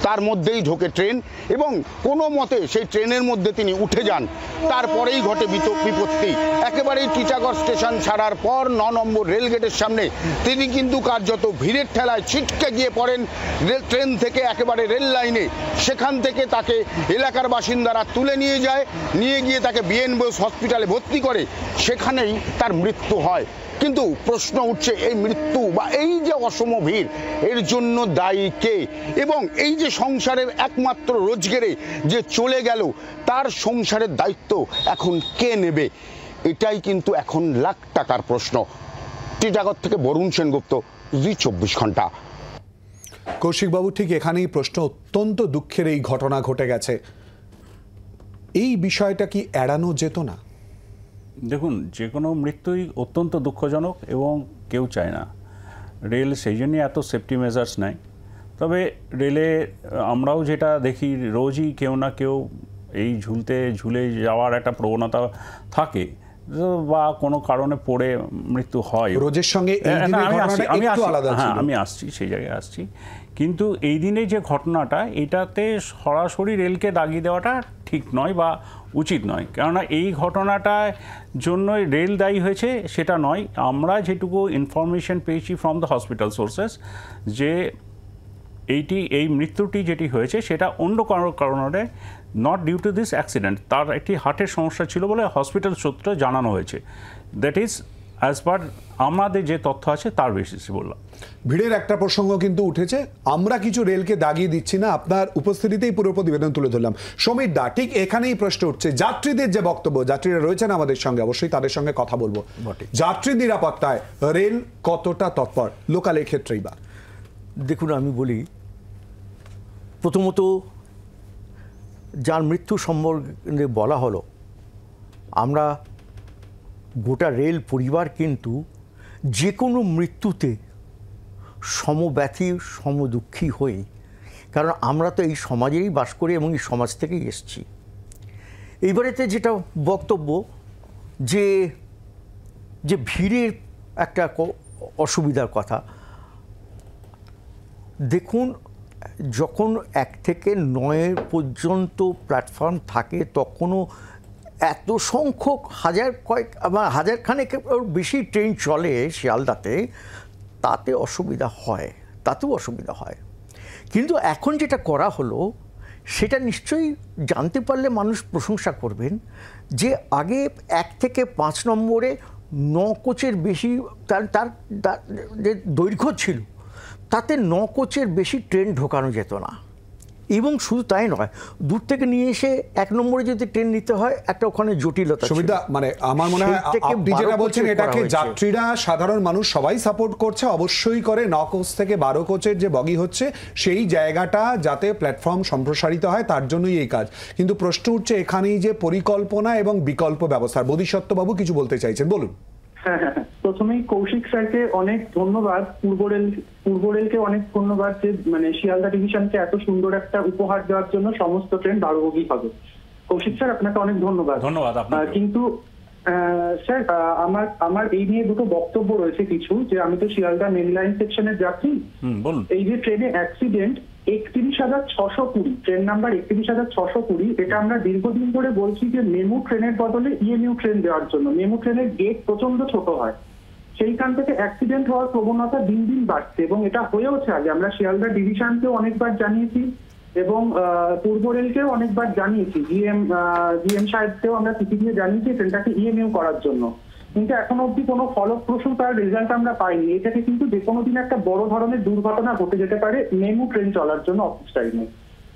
Speaker 10: তার মধ্যেই ঢোকে ট্রেন এবং কোনো মতে সেই ট্রেনের মধ্যে তিনি উঠে যান। তারপরেই ঘটে বিপত্তি। একেবারেই টিটাগড় স্টেশন ছাড়ার পর 9 নম্বর রেলগেটের সামনে তিনি কিন্তু কার্যত ভিড়ের ঠেলায় ছিটকে গিয়ে পড়েন ট্রেন থেকে একেবারে রেল লাইনে। সেখান থেকে তাকে এলাকার বাসিন্দারা তুলে নিয়ে যায়, নিয়ে গিয়ে তাকে বিএনবোস হসপিটালে ভর্তি করে, সেখানেই তার মৃত্যু হয়। কিন্তু প্রশ্ন উঠছে এই মৃত্যু বা এই যে অসম ভিড় এর জন্য দায়ী কে, এবং এই যে সংসারের একমাত্র রোজগারে যে চলে গেল তার সংসারের দায়িত্ব এখন কে নেবে, এটাই কিন্তু এখন লাখ টাকার প্রশ্ন। টিটাগড় থেকে বরুণ সেনগুপ্ত, জি24 ঘন্টা।
Speaker 1: কৌশিকবাবু, ঠিক এখানেই প্রশ্ন, অত্যন্ত দুঃখের এই ঘটনা ঘটে গেছে, এই বিষয়টা কি এড়ানো যেত না?
Speaker 9: দেখুন, যে কোনো মৃত্যুই অত্যন্ত দুঃখজনক এবং কেউ চায় না। রেল সেই জন্যই এত সেফটি মেজার্স নেয়। তবে রেলে আমরাও যেটা দেখি রোজই কেউ না কেউ এই ঝুলে যাওয়ার একটা প্রবণতা থাকে বা কোনো কারণে পড়ে মৃত্যু হয়।
Speaker 1: রোজের সঙ্গে
Speaker 9: আমি আসছি, সেই জায়গায় আসছি। কিন্তু এই দিনে যে ঘটনাটা, এটাতে সরাসরি রেলকে দাগিয়ে দেওয়াটা ঠিক নয় বা উচিত নয়, কেননা এই ঘটনাটার জন্যই রেল দায়ী হয়েছে সেটা নয়। আমরা যেটুকু ইনফরমেশন পেয়েছি ফ্রম দ্য হসপিটাল সোর্সেস, যে এই মৃত্যুটি যেটি হয়েছে সেটা অন্য কারণে, not due to this accident, তার একটি হার্টের সমস্যা ছিল বলে হসপিটাল সূত্রে জানানো হয়েছে। দ্যাট ইজ অ্যাজ পার আমাদের যে তথ্য আছে তার বেসিসে বললাম।
Speaker 1: ভিড়ের একটা প্রসঙ্গ কিন্তু উঠেছে, আমরা কিছু রেলকে দাগিয়ে দিচ্ছি না, আপনার উপস্থিতিতেই পুরো প্রতিবেদন তুলে ধরলাম। সমীর দা, ঠিক এখানেই প্রশ্ন উঠছে, যাত্রীদের যে বক্তব্য, যাত্রীরা রয়েছেন আমাদের সঙ্গে, অবশ্যই তাদের সঙ্গে কথা বলবো। যাত্রী নিরাপত্তায় রেল কতটা তৎপর, লোকালের ক্ষেত্রেই বা?
Speaker 5: দেখুন, আমি বলি, প্রথমত যার মৃত্যু সম্বন্ধে বলা হলো, আমরা গোটা রেল পরিবার কিন্তু যে কোনো মৃত্যুতে সমব্যথী সমদুঃখী হই, কারণ আমরা তো এই সমাজেই বাস করি এবং এই সমাজ থেকেই এসছি। এইবারেতে যেটা বক্তব্য, যে ভিড়ের একটা অসুবিধার কথা, দেখুন, যখন 1 থেকে 9 পর্যন্ত প্ল্যাটফর্ম থাকে তখনও এত সংখ্যক হাজার খানেক বেশি ট্রেন চলে শিয়ালদাতে, তাতেও অসুবিধা হয়। কিন্তু এখন যেটা করা হলো সেটা নিশ্চয়ই জানতে পারলে মানুষ প্রশংসা করবেন, যে আগে 1 থেকে 5 নম্বরে 9 কোচের বেশি তার যে দৈর্ঘ্য ছিল, তাতে 9 কোচের বেশি ট্রেন ঢোকানো যেত না। এবং শুধু তাই নয়, দূর থেকে নিয়ে এসে 1 নম্বরে যদি ট্রেন নিতে হয়, একটা ওখানে জটিলতা।
Speaker 1: সুবিধা, মানে আমার মনে হয় আপনি যেটা বলছেন, এটাকে যাত্রীরা, সাধারণ মানুষ সবাই সাপোর্ট করছে, অবশ্যই করে। 9 কোচ থেকে 12 কোচের যে বগি হচ্ছে, সেই জায়গাটা যাতে প্ল্যাটফর্ম সম্প্রসারিত হয়, তার জন্যই এই কাজ। কিন্তু প্রশ্ন উঠছে এখানেই যে পরিকল্পনা এবং বিকল্প ব্যবস্থার। বোধিসত্ত্ববাবু কিছু বলতে চাইছেন, বলুন।
Speaker 7: হ্যাঁ, প্রথমেই কৌশিক স্যারকে অনেক ধন্যবাদ, পূর্ব রেলকে অনেক ধন্যবাদ, যে মানে শিয়ালদা ডিভিশনকে এত সুন্দর একটা উপহার দেওয়ার জন্য সমস্ত ট্রেন 12 বগি হবে। কৌশিক স্যার, আপনাকে অনেক ধন্যবাদ। কিন্তু স্যার, আমার এই নিয়ে দুটো বক্তব্য রয়েছে কিছু, যে আমি তো শিয়ালদা মেন লাইন সেকশনের যাত্রী। এই যে ট্রেনে অ্যাক্সিডেন্ট 31,620, ট্রেন নাম্বার 31,620, এটা আমরা দীর্ঘদিন ধরে বলছি যে মেমু ট্রেনের বদলে ইএমইউ ট্রেন দেওয়ার জন্য। মেমু ট্রেনের গেট প্রচন্ড ছোট হয়, সেইখান থেকে অ্যাক্সিডেন্ট হওয়ার প্রবণতা দিন দিন বাড়ছে, এবং এটা হয়েওছে আগে। আমরা শিয়ালদা ডিভিশনকেও অনেকবার জানিয়েছি এবং পূর্ব রেলকেও অনেকবার জানিয়েছি, জিএম সাহেবকেও আমরা চিঠি দিয়ে জানিয়েছি ট্রেনটাকে ইএমইউ করার জন্য। কিন্তু এখনো অব্দি কোনো ফলপ্রসূ তার রেজাল্ট আমরা পাইনি। এটাকে কিন্তু যে কোনো দিন একটা বড় ধরনের দুর্ঘটনা ঘটে যেতে পারে মেমু ট্রেন চলার জন্য অফিস টাইমে,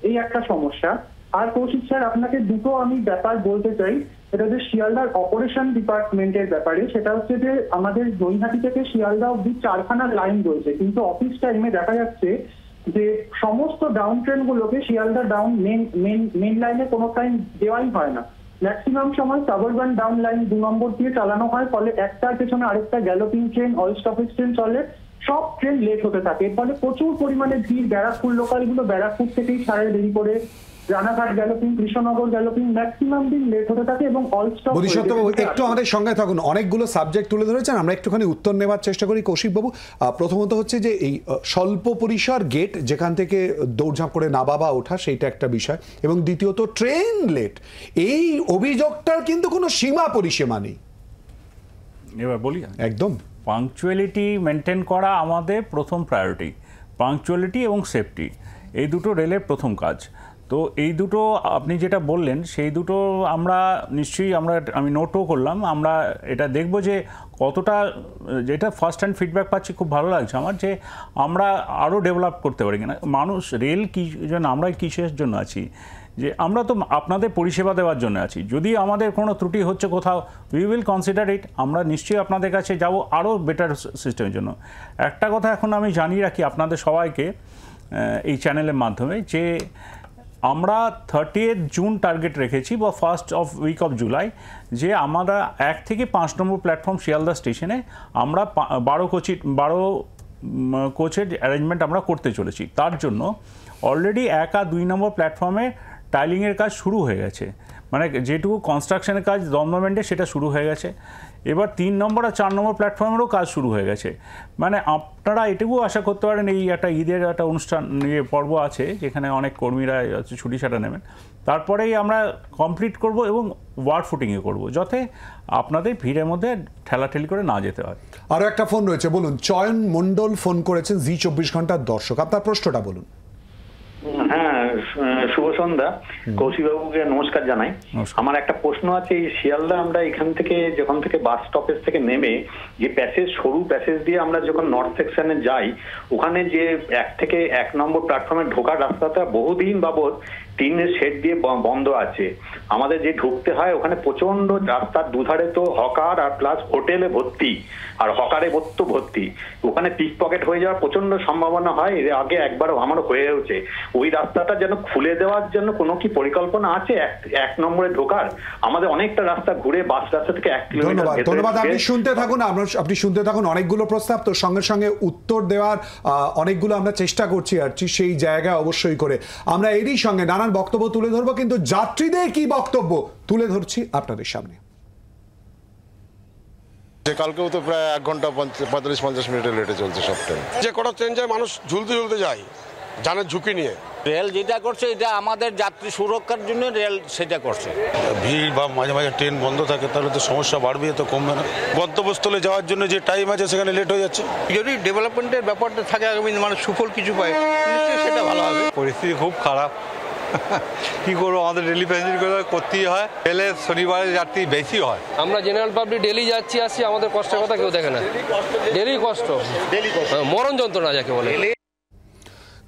Speaker 7: এই একটা সমস্যা। আর কৌশিক স্যার, আপনাকে দুটো আমি ব্যাপার বলতে চাই। এটা যে শিয়ালদার অপারেশন ডিপার্টমেন্টের ব্যাপারে, সেটা হচ্ছে যে আমাদের নৈহাটি থেকে শিয়ালদা অব্দি 4খানা লাইন রয়েছে, কিন্তু অফিস টাইমে দেখা যাচ্ছে যে সমস্ত ডাউন ট্রেন গুলোকে শিয়ালদা ডাউন মেন লাইনে কোনো টাইম দেওয়াই হয় না। ম্যাক্সিমাম সময় সাবারবান ডাউন লাইন 2 নম্বর দিয়ে চালানো হয়, ফলে একটার পেছনে আরেকটা galloping train, all stoppage train চলে, সব ট্রেন লেট হতে থাকে। এর ফলে প্রচুর পরিমাণে ভিড়। ব্যারাকপুর লোকালগুলো ব্যারাকপুর থেকেই ছাড়ে দেরি করে, Ranaghat galloping, Krishnanagar galloping, maximum দিন লেট হতে থাকে এবং অল স্টপ।
Speaker 1: বোধিসত্ত্ববাবু, একটু আমাদের সঙ্গে থাকুন, অনেকগুলো সাবজেক্ট তুলে ধরেছেন, আমরা একটুখানি উত্তর নেওয়ার চেষ্টা করি। কৌশিকবাবু, প্রথমত হচ্ছে যে এই স্বল্প পরিসর গেট, যেখান থেকে দৌড়ঝাঁপ করে নামা বা ওঠা, সেইটা একটা বিষয়, এবং দ্বিতীয়ত ট্রেন লেট, এই অভিযোগটার কিন্তু কোনো সীমা পরিসীমা নেই।
Speaker 9: এবার বলি,
Speaker 1: একদম
Speaker 9: পাংচুয়ালিটি মেনটেন করা আমাদের প্রথম প্রায়োরিটি। পাংচুয়ালিটি এবং সেফটি, এই দুটো রেলের প্রথম কাজ। তো এই দুটো আপনি যেটা বললেন, সেই দুটো আমরা নিশ্চয়ই আমি নোটও করলাম। আমরা এটা দেখব যে কতটা, যেটা ফার্স্ট হ্যান্ড ফিডব্যাক পাচ্ছি, খুব ভালো লাগছে আমার, যে আমরা আরও ডেভেলপ করতে পারি কিনা। মানুষ রেল কী জন্য, আমরা কিসের জন্য আছি, যে আমরা তো আপনাদের পরিষেবা দেওয়ার জন্য আছি। যদি আমাদের কোনো ত্রুটি হচ্ছে কোথাও, উই উইল কনসিডার ইট, আমরা নিশ্চয়ই আপনাদের কাছে যাব আরও বেটার সিস্টেমের জন্য। একটা কথা এখন আমি জানিয়ে রাখি আপনাদের সবাইকে এই চ্যানেলের মাধ্যমে, যে আমরা 30 জুন টার্গেট রেখেছি বা ফার্স্ট উইক অফ জুলাই, যে আমরা 1 থেকে 5 নম্বর প্ল্যাটফর্ম শিয়ালদা স্টেশনে আমরা 12 কোচের অ্যারেঞ্জমেন্ট আমরা করতে চলেছি। তার জন্য অলরেডি 1 আর 2 নম্বর প্ল্যাটফর্মে টাইলিংয়ের কাজ শুরু হয়ে গেছে, মানে যেটুকু কনস্ট্রাকশনের কাজ দমদমেন্টে সেটা শুরু হয়ে গেছে। এবার 3 নম্বর আর 4 নম্বর প্ল্যাটফর্মেরও কাজ শুরু হয়ে গেছে। মানে আপনারা এটুকু আশা করতে পারেন এই একটা ঈদের একটা অনুষ্ঠান পর্ব আছে যেখানে অনেক কর্মীরা ছুটি ছাটা নেবেন, তারপরেই আমরা কমপ্লিট করব এবং ওয়ার্ড ফুটিংয়ে করব, যাতে আপনাদের ভিড়ের মধ্যে ঠেলাঠেলি করে না যেতে হয়।
Speaker 1: আরও একটা ফোন রয়েছে, বলুন। চয়ন মণ্ডল ফোন করেছেন, জি 24 ঘন্টার দর্শক, আপনার প্রশ্নটা বলুন।
Speaker 6: হ্যাঁ, শুভ সন্ধ্যা। কৌশিকবাবুকে নমস্কার জানাই। আমার একটা প্রশ্ন আছে, এই শিয়ালদা আমরা এখান থেকে যখন থেকে বাস স্টপেজ থেকে নেমে যে প্যাসেজ, সরু প্যাসেজ দিয়ে আমরা যখন নর্থ সেকশনে যাই, ওখানে যে 1 থেকে 1 নম্বর প্ল্যাটফর্মে ঢোকার রাস্তাটা বহুদিন বাবদ টিনের শেড দিয়ে বন্ধ আছে। আমাদের যে ঢুকতে হয় ওখানে প্রচন্ড রাস্তার দুধারে তো হকার আর প্লাস হোটেলে ভর্তি, আর হকারে ভর্তি। ওখানে পিক পকেট হয়ে যাওয়ার প্রচন্ড সম্ভাবনা হয়। এর আগে একবার আমার হয়েওছে। ওই রাস্তাটা যেন খুলে দেওয়ার জন্য কোনো কি পরিকল্পনা আছে 1 নম্বরে ঢোকার? আমাদের অনেকটা রাস্তা ঘুরে বাস রাস্তা থেকে 1 কিলোমিটার।
Speaker 1: ধন্যবাদ। আপনি শুনতে থাকুন, আপনি শুনতে থাকুন। অনেকগুলো প্রস্তাব তো সঙ্গে সঙ্গে উত্তর দেওয়ার অনেকগুলো আমরা চেষ্টা করছি আর সেই জায়গায় অবশ্যই করে আমরা এরই সঙ্গে নানান বক্তব্য তুলে ধরবো, কিন্তু যাত্রীদের কি বক্তব্য তুলে ধরছি আপনাদের সামনে।
Speaker 11: কালকেও তো প্রায় 1 ঘন্টা 45-50 মিনিটের লেটে চলছে সব ট্রেন। যে কটা ট্রেন যায় মানুষ ঝুলতে যায় জানের ঝুঁকি নিয়ে।
Speaker 12: রেল যেটা করছে এটা আমাদের যাত্রী সুরক্ষার জন্য রেল সেটা করছে।
Speaker 11: ভিড় বা মাঝে মাঝে ট্রেন বন্ধ থাকে তাহলে তো সমস্যা বাড়বে, তো কমবে না। গন্তব্যস্থলে যাওয়ার জন্য যে টাইম আছে সেখানে লেট হয়ে যাচ্ছে।
Speaker 12: যদি ডেভেলপমেন্টের ব্যাপারটা থাকে আগামী মানুষ সুফল কিছু পায়, সেটা ভালো হবে।
Speaker 13: পরিস্থিতি খুব খারাপ, কি করবো, আমাদের ডেলি প্যাসেঞ্জার করতেই হয়। রেলে শনিবারের যাত্রী বেশি হয়।
Speaker 14: আমরা জেনারেল পাবলিক ডেলি যাচ্ছি আসছি, আমাদের কষ্টের কথা কেউ দেখে না। ডেলি কষ্ট, মরণ যন্ত্রণা যাকে বলে।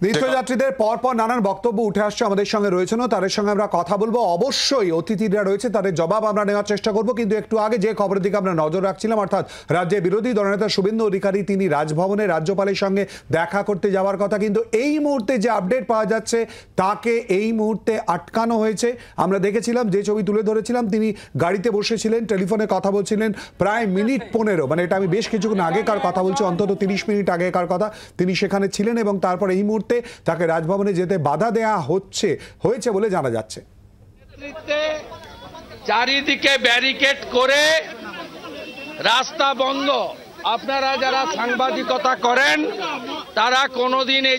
Speaker 1: নিত্যযাত্রীদের পরপর নানান বক্তব্য উঠে আসছে, আমাদের সঙ্গে রয়েছেন, তাদের সঙ্গে আমরা কথা বলবো। অবশ্যই অতিথিরা রয়েছে, তাদের জবাব আমরা নেওয়ার চেষ্টা করব। কিন্তু একটু আগে যে খবরের দিকে আমরা নজর রাখছিলাম, অর্থাৎ রাজ্যের বিরোধী দলনেতা শুভেন্দু অধিকারী তিনি রাজভবনে রাজ্যপালের সঙ্গে দেখা করতে যাওয়ার কথা, কিন্তু এই মুহূর্তে যে আপডেট পাওয়া যাচ্ছে তাকে এই মুহূর্তে আটকানো হয়েছে। আমরা দেখেছিলাম, যে ছবি তুলে ধরেছিলাম, তিনি গাড়িতে বসেছিলেন, টেলিফোনে কথা বলছিলেন প্রায় মিনিট 15, মানে এটা আমি বেশ কিছুক্ষণ আগেকার কথা বলছি, অন্তত 30 মিনিট আগেকার কথা, তিনি সেখানে ছিলেন এবং তারপর এই মুহূর্তে তাকে রাজভবনে যেতে বাধা দেয়া হয়েছে বলে জানা যাচ্ছে।
Speaker 15: চারিদিকে ব্যারিকেড করে রাস্তা বন্ধ। আপনারা যারা সাংবাদিকতা করেন তারা কোনোদিন এই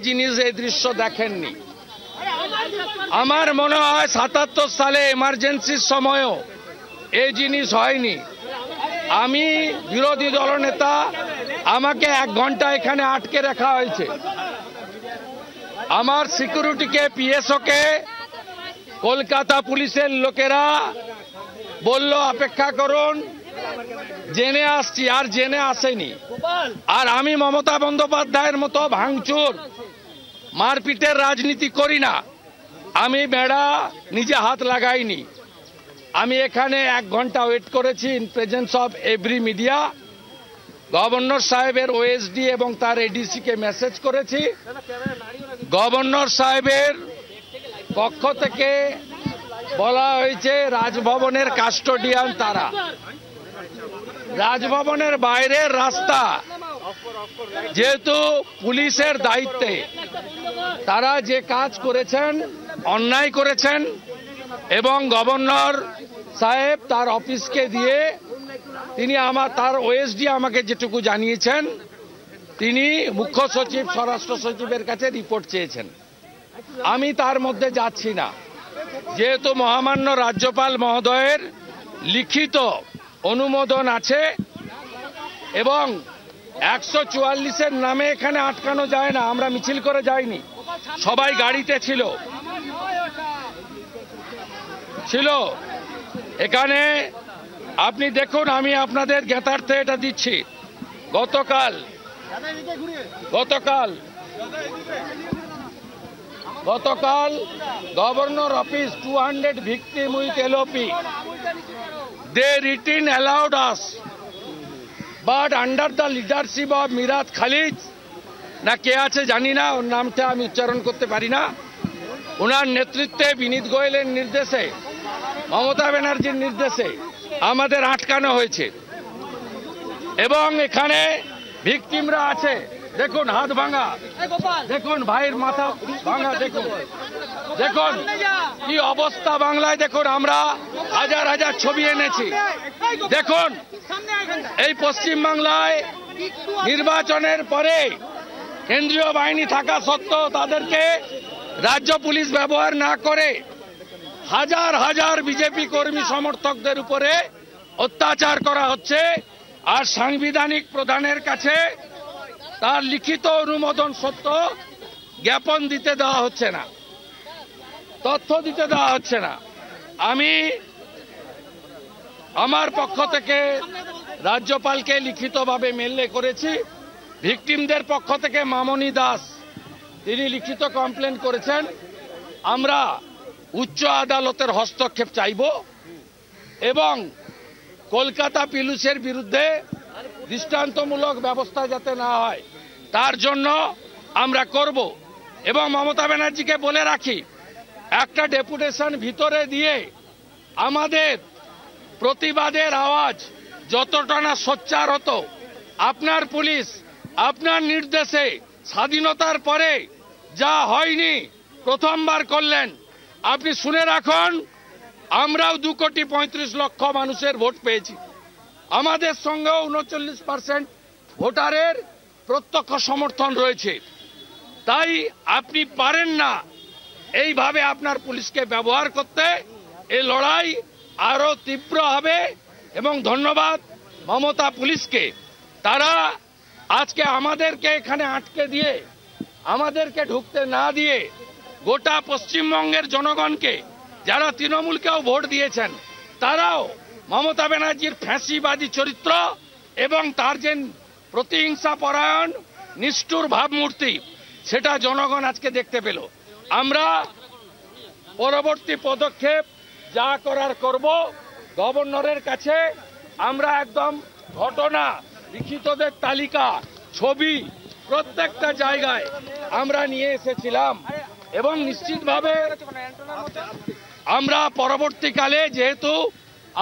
Speaker 15: দৃশ্য দেখেননি। আমার মনে হয় 77 সালে এমার্জেন্সির সময়ও এই জিনিস হয়নি। আমি বিরোধী দলনেতা, আমাকে 1 ঘন্টা এখানে আটকে রাখা হয়েছে। আমার সিকিউরিটিকে, পিএসওকে কলকাতা পুলিশের লোকেরা বলল অপেক্ষা করুন, জেনে আসছি, আর জেনে আসেনি। আর আমি মমতা বন্দ্যোপাধ্যায়ের মতো ভাঙচুর মারপিটের রাজনীতি করি না। আমি বেড়া নিজে হাত লাগাইনি। আমি এখানে 1 ঘন্টা ওয়েট করেছি in presence of every media. Governor সাহেবের ওএসডি এবং তার এডিসি কে মেসেজ করেছি। গভর্নর সাহেবের পক্ষ থেকে বলা হয়েছে রাজভবনের কাস্টোডিয়ান তারা। রাজভবনের বাইরের রাস্তা যেহেতু পুলিশের দায়িত্বে, তারা যে কাজ করেছেন অন্যায় করেছেন এবং গভর্নর সাহেব তার অফিসকে দিয়ে তিনি তার ওএসডি আমাকে যেটুকু জানিয়েছেন, তিনি মুখ্য সচিব, স্বরাষ্ট্র সচিবের কাছে রিপোর্ট চেয়েছেন। আমি তার মধ্যে যাচ্ছি না, যেহেতু মহামান্য রাজ্যপাল মহোদয়ের লিখিত অনুমোদন আছে এবং 144-এর নামে এখানে আটকানো যায় না। আমরা মিছিল করে যাইনি, সবাই গাড়িতে ছিল। এখানে আপনি দেখুন, আমি আপনাদের জ্ঞাতার্থে এটা দিচ্ছি। গতকাল governor office 200 victim with LOP. They written allowed us, but under the leadership of Miraj Khalid না কে আছে জানি না, ওর নামটা আমি উচ্চারণ করতে পারি না, ওনার নেতৃত্বে বিনীত গোয়েলের নির্দেশে, মমতা ব্যানার্জির নির্দেশে আমাদের আটকানো হয়েছে এবং এখানে ভিকটিমরা আছে। দেখুন হাত ভাঙা, দেখুন ভাইয়ের মাথা ভাঙা, দেখুন দেখুন কি অবস্থা বাংলায়। দেখুন আমরা হাজার হাজার ছবি এনেছি। দেখুন এই পশ্চিম বাংলায় নির্বাচনের পরে কেন্দ্রীয় বাহিনী থাকা সত্ত্বেও তাদেরকে রাজ্য পুলিশ ব্যবহার না করে হাজার হাজার বিজেপি কর্মী সমর্থকদের উপরে অত্যাচার করা হচ্ছে। আর সাংবিধানিক প্রধানের কাছে তার লিখিত অনুমোদন সত্ত্বেও জ্ঞাপন দিতে দেওয়া হচ্ছে না, তথ্য দিতে দেওয়া হচ্ছে না। আমি আমার পক্ষ থেকে রাজ্যপালকে লিখিতভাবে মেল করেছি। ভিকটিমদের পক্ষ থেকে মামনি দাস তিনি লিখিত কমপ্লেন করেছেন। আমরা উচ্চ আদালতের হস্তক্ষেপ চাইব এবং কলকাতা পুলিশের বিরুদ্ধে দৃষ্টান্তমূলক ব্যবস্থা যাতে না হয় তার জন্য আমরা করব। এবং মমতা ব্যানার্জিকে বলে রাখি, একটা ডেপুটেশন ভিতরে দিয়ে আমাদের প্রতিবাদের আওয়াজ যতটা না সোচ্চার হতো, আপনার পুলিশ আপনার নির্দেশে স্বাধীনতার পরে যা হয়নি প্রথমবার করলেন। আপনি শুনে রাখুন, আমরাও 2,35,00,000 মানুষের ভোট পেয়েছি। আমাদের সঙ্গেও 39% ভোটারের প্রত্যক্ষ সমর্থন রয়েছে। তাই আপনি পারেন না এইভাবে আপনার পুলিশকে ব্যবহার করতে। এই লড়াই আরো তীব্র হবে এবং ধন্যবাদ মমতা পুলিশকে। তারা আজকে আমাদেরকে এখানে আটকে দিয়ে, আমাদেরকে ঢুকতে না দিয়ে গোটা পশ্চিমবঙ্গের জনগণকে, যারা তৃণমূলকেও ভোট দিয়েছেন, তারাও মমতা ব্যানার্জির ফ্যাসিবাদী চরিত্র এবং তার যে প্রতিহিংসা পরায়ণ নিষ্ঠুর ভাবমূর্তি, সেটা জনগণ আজকে দেখতে পেল। আমরা পরবর্তী পদক্ষেপ যা করার করব। গভর্নরের কাছে আমরা একদম ঘটনা, লিখিতদের তালিকা, ছবি প্রত্যেকটা জায়গায় আমরা নিয়ে এসেছিলাম এবং নিশ্চিতভাবে আমরা পরবর্তীকালে, যেহেতু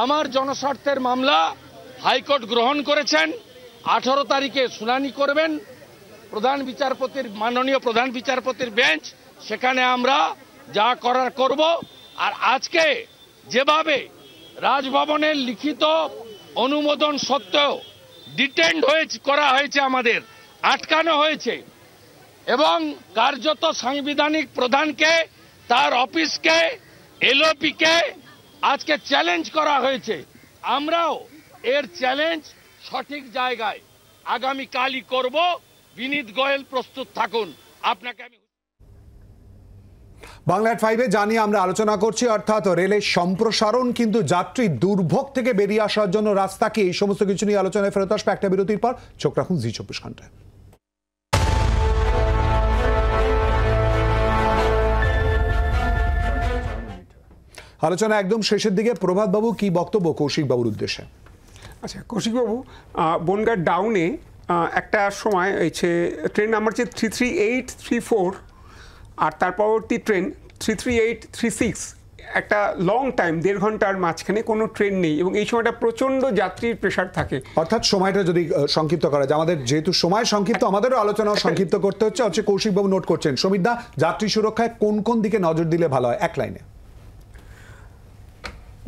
Speaker 15: আমার জনস্বার্থের মামলা হাইকোর্ট গ্রহণ করেছেন, 18 তারিখে শুনানি করবেন মাননীয় প্রধান বিচারপতির বেঞ্চ, সেখানে আমরা যা করার করব। আর আজকে যেভাবে রাজভবনের লিখিত অনুমোদন সত্ত্বেও ডিটেন্ড করা হয়েছে, আমাদের আটকানো হয়েছে এবং কার্যত সাংবিধানিক প্রধানকে, তার অফিসকে, এলওপিকে আজকে চ্যালেঞ্জ করা হয়েছে। আমরাও এর চ্যালেঞ্জ সঠিক জায়গায় আগামীকালই করব। বিনীত গোয়েল প্রস্তুত থাকুন। আপনাকে আমি
Speaker 1: বাংলা 5-এ জানিয়ে আমরা আলোচনা করছি, অর্থাৎ রেলের সম্প্রসারণ কিন্তু যাত্রী দুর্ভোগ থেকে বেরিয়ে আসার জন্য রাস্তা কি, এই সমস্ত কিছু নিয়ে আলোচনায় ফেরত আসবে একটা বিরতির পর। চোখ রাখুন জি 24 ঘন্টায়। আলোচনা একদম শেষের দিকে। প্রভাত বাবু, কি বক্তব্য কৌশিক বাবুর উদ্দেশ্যে?
Speaker 8: আচ্ছা, কৌশিকবাবু, বনগাঁ ডাউনে একটা সময় হয়েছে ট্রেন নাম্বার হচ্ছে 33834 আর তার পরবর্তী ট্রেন 33836, একটা লং টাইম 1.5 ঘন্টার মাঝখানে কোনো ট্রেন নেই এবং এই সময়টা প্রচণ্ড যাত্রীর প্রেশার থাকে।
Speaker 1: অর্থাৎ সময়টা যদি সংক্ষিপ্ত করা যায়, আমাদের যেহেতু সময় সংক্ষিপ্ত, আমাদেরও আলোচনা সংক্ষিপ্ত করতে হচ্ছে। কৌশিকবাবু নোট করছেন। সমিতদা, যাত্রী সুরক্ষায় কোন কোন দিকে নজর দিলে ভালো হয়, এক লাইনে?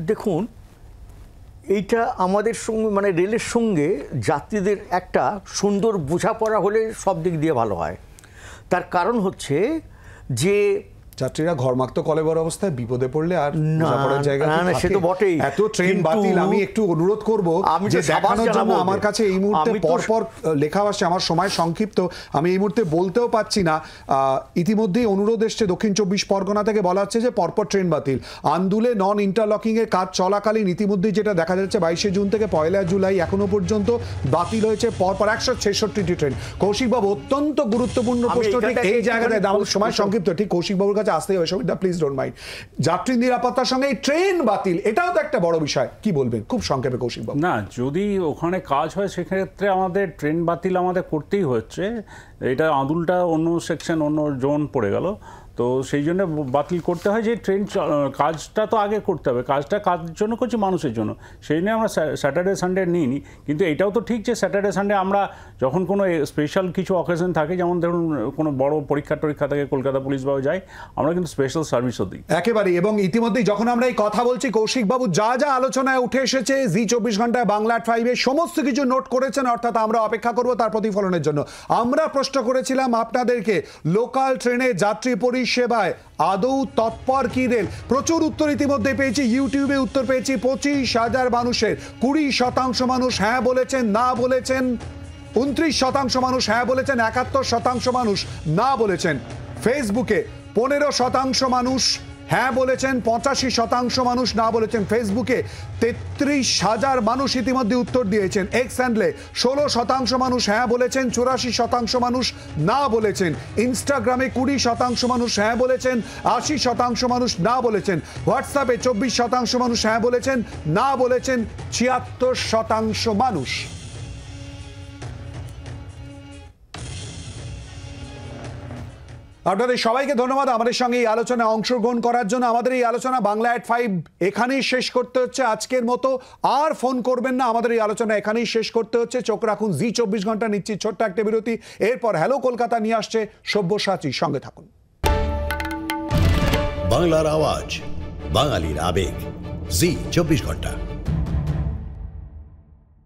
Speaker 5: দেখুন, এইটা আমাদের সঙ্গে মানে রেলের সঙ্গে যাত্রীদের একটা সুন্দর বোঝাপড়া হলে সব দিক দিয়ে ভালো হয়। তার কারণ হচ্ছে যে
Speaker 1: যাত্রীরা ঘরমাক্ত কলেবর অবস্থায় বিপদে পড়লে আর
Speaker 5: সে তো বটেই।
Speaker 1: এত ট্রেন বাতিল। আমি একটু অনুরোধ করব যে দেখানোর জন্য আমার কাছে এই মুহূর্তে পরপর লেখা আসছে, আমার সময় সংক্ষিপ্ত, আমি এই মুহূর্তে বলতেও পাচ্ছি না। ইতিমধ্যেই অনুরোধ এসছে দক্ষিণ 24 পরগনা থেকে, বলা হচ্ছে যে পরপর ট্রেন বাতিল। আন্দুলে নন ইন্টারলকিং এর কাজ চলাকালীন ইতিমধ্যেই যেটা দেখা যাচ্ছে 22শে জুন থেকে 1 জুলাই এখনো পর্যন্ত বাতিল হয়েছে পরপর 166টি ট্রেন। কৌশিকবাবু, অত্যন্ত গুরুত্বপূর্ণ প্রশ্ন ঠিক এই জায়গাতে, আমাদের সময় সংক্ষিপ্ত, ঠিক কৌশিকবাবুর আসতে হবে। Samita, please don't mind. যাত্রী নিরাপত্তার সঙ্গে এই ট্রেন বাতিল, এটাও তো একটা বড় বিষয়, কি বলবেন খুব সংক্ষেপে কৌশিকবাবু?
Speaker 9: না, যদি ওখানে কাজ হয় সেক্ষেত্রে আমাদের ট্রেন বাতিল আমাদের করতেই হচ্ছে। এটা আন্দুলটা অন্য সেকশন, অন্য জোন পড়ে গেল। তো সেই জন্য বাতিল করতে হয় যে ট্রেন কাজটা তো আগে করতে হবে, কাজটা কাজের জন্য করছি, মানুষের জন্য, সেই নিয়ে আমরা স্যাটারডে সানডে নিইনি। কিন্তু এটাও তো ঠিক যে স্যাটারডে সানডে আমরা যখন কোনো স্পেশাল কিছু অকেশন থাকে, যেমন ধরুন কোনো বড় পরীক্ষা টরীক্ষা থাকে, কলকাতা পুলিশ বাবু যায়, আমরা কিন্তু স্পেশাল সার্ভিসও দিই
Speaker 1: একেবারেই। এবং ইতিমধ্যেই যখন আমরা এই কথা বলছি, কৌশিক বাবু যা যা আলোচনায় উঠে এসেছে জি 24 ঘন্টায় বাংলা 5-এ সমস্ত কিছু নোট করেছেন, অর্থাৎ আমরা অপেক্ষা করব তার প্রতিফলনের জন্য। আমরা প্রশ্ন করেছিলাম আপনাদেরকে, লোকাল ট্রেনে যাত্রী পরিষেবায় আদৌ তৎপর কি রেল? প্রচুর উত্তর ইতিমধ্যে পেয়েছি, ইউটিউবে উত্তর পেয়েছি 25,000 মানুষের। 20% মানুষ হ্যাঁ বলেছেন, না বলেছেন 29% মানুষ হ্যাঁ বলেছেন, 71% মানুষ না বলেছেন। ফেসবুকে 15% মানুষ হ্যাঁ বলেছেন, 85% মানুষ না বলেছেন। ফেসবুকে 33,000 মানুষ ইতিমধ্যে উত্তর দিয়েছেন। এক্স হ্যান্ডলে 16% মানুষ হ্যাঁ বলেছেন, 84% মানুষ না বলেছেন। ইনস্টাগ্রামে 20% মানুষ হ্যাঁ বলেছেন, 80% মানুষ না বলেছেন। হোয়াটসঅ্যাপে 24% মানুষ হ্যাঁ বলেছেন, না বলেছেন 76% মানুষ। আপনাদের সবাইকে ধন্যবাদ আমাদের সঙ্গে এই আলোচনায় অংশগ্রহণ করার জন্য। আমাদের এই আলোচনা বাংলা এট 5 এখানেই শেষ করতে হচ্ছে আজকের মতো। আর ফোন করবেন না, আমাদের এই আলোচনা এখানেই শেষ করতে হচ্ছে। চোখ রাখুন জি 24 ঘন্টা। নিচ্ছি ছোট্ট একটা বিরতি, এরপর হ্যালো কলকাতা নিয়ে আসছে সব্যসাচী। সঙ্গে থাকুন।
Speaker 16: বাংলার আওয়াজ, বাঙালির আবেগ, জি 24 ঘন্টা।